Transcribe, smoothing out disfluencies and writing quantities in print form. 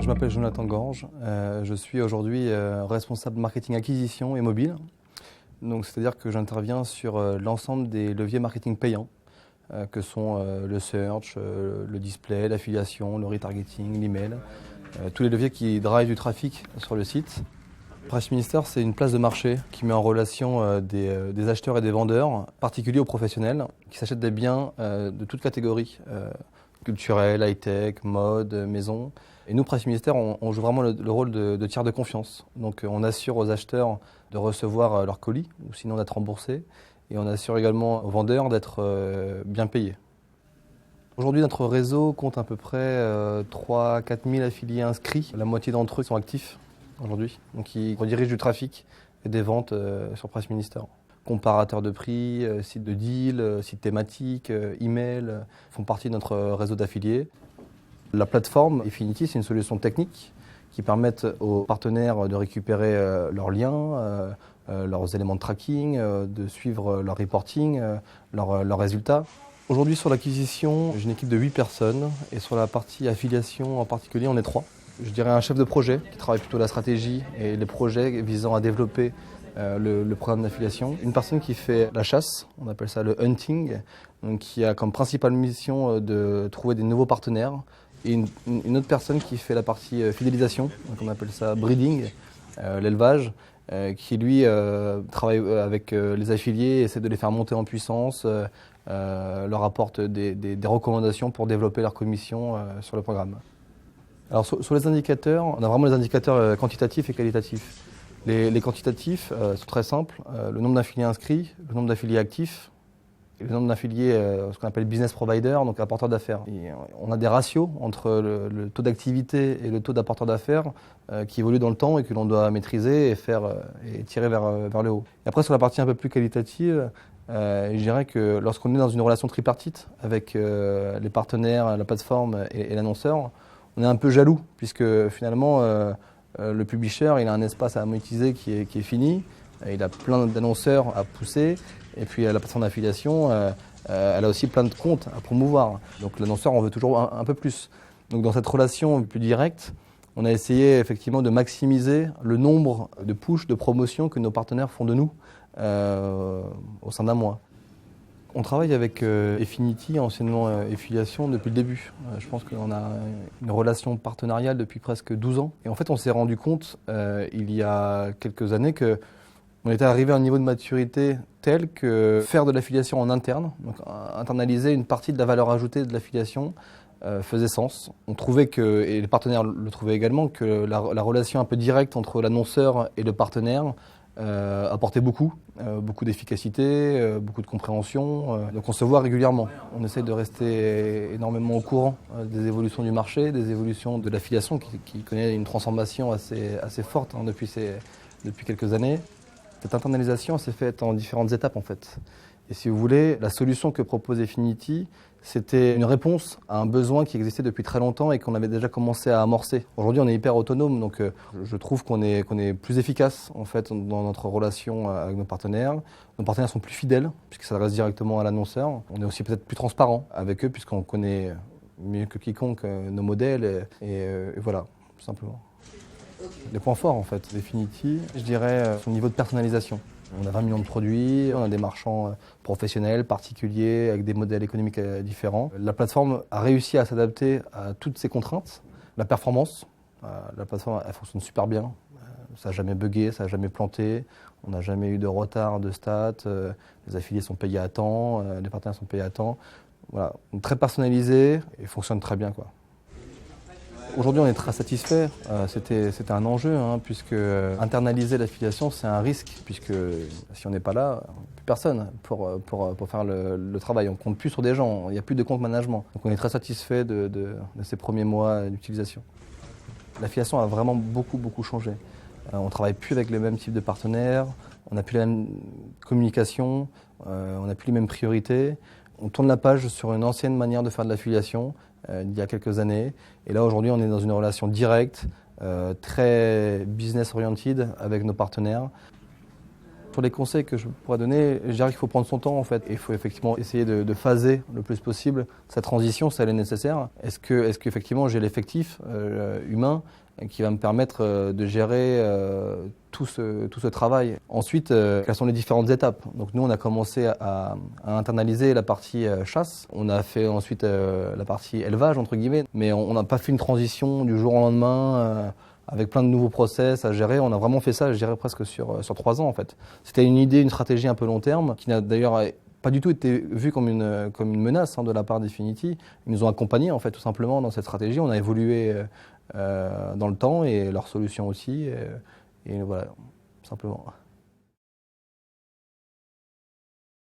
m'appelle Jonathan Gorge, je suis aujourd'hui responsable marketing acquisition et mobile. Donc, c'est-à-dire que j'interviens sur l'ensemble des leviers marketing payants, que sont le search, le display, l'affiliation, le retargeting, l'email, tous les leviers qui drivent du trafic sur le site. Price Minister, c'est une place de marché qui met en relation des acheteurs et des vendeurs, particuliers ou professionnels, qui s'achètent des biens de toutes catégories, culturels, high-tech, mode, maison. Et nous, Price Minister, on joue vraiment le rôle de tiers de confiance. Donc on assure aux acheteurs de recevoir leur colis, ou sinon d'être remboursés. Et on assure également aux vendeurs d'être bien payés. Aujourd'hui, notre réseau compte à peu près 3-4 000 affiliés inscrits. La moitié d'entre eux sont actifs aujourd'hui. Donc ils redirigent du trafic et des ventes sur Price Minister. Comparateurs de prix, sites de deal, sites thématiques, email, font partie de notre réseau d'affiliés. La plateforme Efinity, c'est une solution technique qui permet aux partenaires de récupérer leurs liens, leurs éléments de tracking, de suivre leur reporting, leurs résultats. Aujourd'hui, sur l'acquisition, j'ai une équipe de 8 personnes et sur la partie affiliation en particulier, on est 3. Je dirais un chef de projet qui travaille plutôt la stratégie et les projets visant à développer le programme d'affiliation. Une personne qui fait la chasse, on appelle ça le hunting, donc qui a comme principale mission de trouver des nouveaux partenaires. Et une autre personne qui fait la partie fidélisation, donc on appelle ça breeding, l'élevage, qui lui travaille avec les affiliés, essaie de les faire monter en puissance, leur apporte des recommandations pour développer leur commission sur le programme. Alors sur les indicateurs, on a vraiment les indicateurs quantitatifs et qualitatifs. Les quantitatifs sont très simples, le nombre d'affiliés inscrits, le nombre d'affiliés actifs, et le nombre d'affiliés, ce qu'on appelle business provider, donc apporteurs d'affaires. On a des ratios entre le taux d'activité et le taux d'apporteurs d'affaires qui évoluent dans le temps et que l'on doit maîtriser et tirer vers le haut. Et après, sur la partie un peu plus qualitative, je dirais que lorsqu'on est dans une relation tripartite avec les partenaires, la plateforme et l'annonceur, on est un peu jaloux puisque finalement le publisher il a un espace à monétiser qui est fini, il a plein d'annonceurs à pousser. Et puis la plateforme d'affiliation, elle a aussi plein de comptes à promouvoir. Donc l'annonceur en veut toujours un peu plus. Donc dans cette relation plus directe, on a essayé effectivement de maximiser le nombre de push, de promotions que nos partenaires font de nous au sein d'un mois. On travaille avec Efinity, anciennement Affiliation, depuis le début. Je pense qu'on a une relation partenariale depuis presque 12 ans. Et en fait, on s'est rendu compte il y a quelques années que on était arrivé à un niveau de maturité tel que faire de l'affiliation en interne, donc internaliser une partie de la valeur ajoutée de l'affiliation, faisait sens. On trouvait que, et les partenaires le trouvaient également, que la relation un peu directe entre l'annonceur et le partenaire apportait beaucoup d'efficacité, beaucoup de compréhension. Donc on se voit régulièrement. On essaie de rester énormément au courant des évolutions du marché, des évolutions de l'affiliation qui connaît une transformation assez forte depuis quelques années. Cette internalisation s'est faite en différentes étapes en fait. Et si vous voulez, la solution que propose Efinity, c'était une réponse à un besoin qui existait depuis très longtemps et qu'on avait déjà commencé à amorcer. Aujourd'hui, on est hyper autonome, donc je trouve qu'on est plus efficace en fait dans notre relation avec nos partenaires. Nos partenaires sont plus fidèles puisqu'ils s'adressent directement à l'annonceur. On est aussi peut-être plus transparent avec eux puisqu'on connaît mieux que quiconque nos modèles et voilà, tout simplement. Les points forts en fait d'Efinity, je dirais son niveau de personnalisation. On a 20 millions de produits, on a des marchands professionnels, particuliers, avec des modèles économiques différents. La plateforme a réussi à s'adapter à toutes ces contraintes. La performance, la plateforme elle fonctionne super bien, ça n'a jamais bugué, ça n'a jamais planté, on n'a jamais eu de retard de stats, les affiliés sont payés à temps, les partenaires sont payés à temps. Voilà, très personnalisé et fonctionne très bien quoi. Aujourd'hui, on est très satisfait. C'était un enjeu, puisque internaliser l'affiliation, c'est un risque, puisque si on n'est pas là, plus personne pour faire le travail. On ne compte plus sur des gens, il n'y a plus de compte management. Donc on est très satisfait de ces premiers mois d'utilisation. L'affiliation a vraiment beaucoup changé. On ne travaille plus avec le même type de partenaires, on n'a plus la même communication, on n'a plus les mêmes priorités. On tourne la page sur une ancienne manière de faire de l'affiliation il y a quelques années. Et là, aujourd'hui, on est dans une relation directe, très business-oriented avec nos partenaires. Sur les conseils que je pourrais donner, je dirais qu'il faut prendre son temps en fait. Il faut effectivement essayer de phaser le plus possible sa transition, si elle est nécessaire. Est-ce qu'effectivement j'ai l'effectif humain qui va me permettre de gérer tout ce travail. Ensuite, quelles sont les différentes étapes? Donc nous, on a commencé à internaliser la partie chasse. On a fait ensuite la partie élevage, entre guillemets. Mais on n'a pas fait une transition du jour au lendemain avec plein de nouveaux process à gérer. On a vraiment fait ça, je dirais, presque sur 3 ans, en fait. C'était une idée, une stratégie un peu long terme, qui n'a d'ailleurs pas du tout été vue comme une menace de la part d'Efinity. Ils nous ont accompagnés, en fait, tout simplement, dans cette stratégie. On a évolué dans le temps et leurs solutions aussi. Et voilà, simplement.